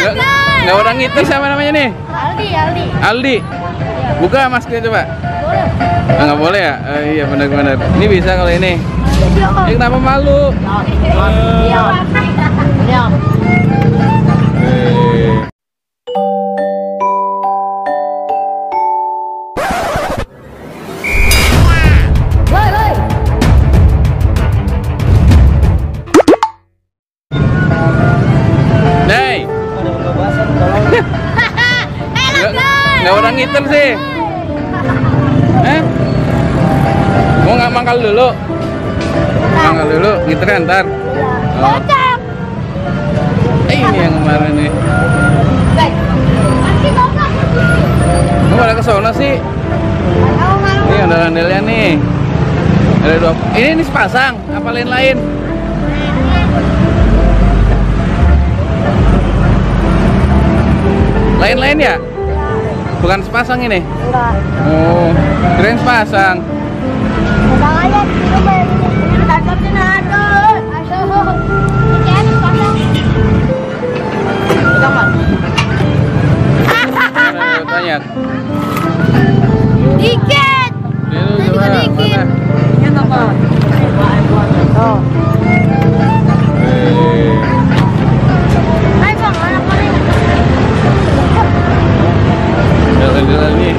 Nggak orang ngitung siapa namanya nih? Aldi. Buka maskernya coba. Boleh. Nggak boleh ya? Iya benar-benar. Ini bisa kalau ini. Ini kenapa malu? Nggak orang ngitung sih. Mau nggak mangkal dulu? Mangkal dulu, ngiter ntar. Oh. Ini yang kemarin nih. Mau pada ke sono sih? Ini ada landelnya nih. Ada dua. Ini sepasang, apa lain-lain? Lain-lain ya? Bukan sepasang ini? Enggak. Oh, keren sepasang. Pasang aja, tatapnya ada. Tanya. Dikit. Dikit. Ini apa? Oh. Ayo bang, anak mana? Jalan-jalan nih.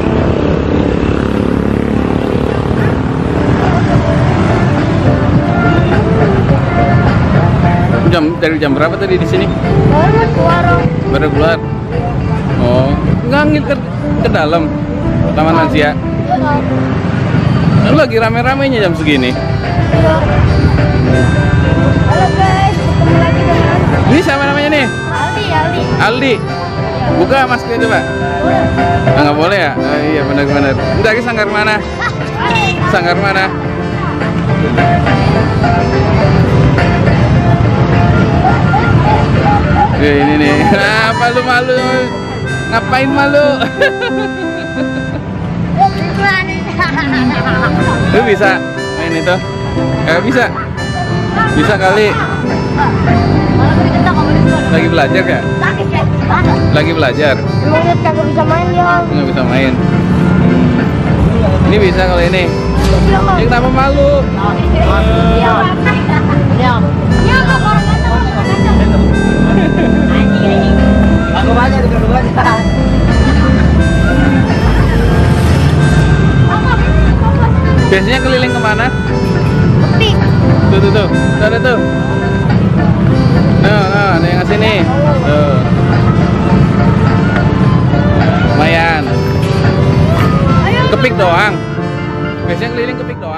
Dari jam berapa tadi di sini? Baru keluar. Oh, nggak ngikut ke dalam Taman Asia. Lu lagi rame-ramenya jam segini. Halo guys, ketemu lagi dengan Ini siapa namanya nih? Aldi. Buka maskernya coba. Nggak boleh ya? Iya benar-benar. Dari sanggar mana? Sanggar mana? Ini nih. Nah, malu-malu. Ngapain malu? Lu bisa main itu? Gak bisa? Bisa kali. Lagi belajar gak? Lagi belajar? Kagak bisa main ya. Nggak bisa main. Ini bisa kalau ini. Ini kenapa malu? Aku baca di baca. Biasanya keliling kemana? Pik. Tuh. Ada tuh. Nah, ada yang ngasih nih. Tuh. Lumayan. Kepik doang. Biasanya keliling kepik doang.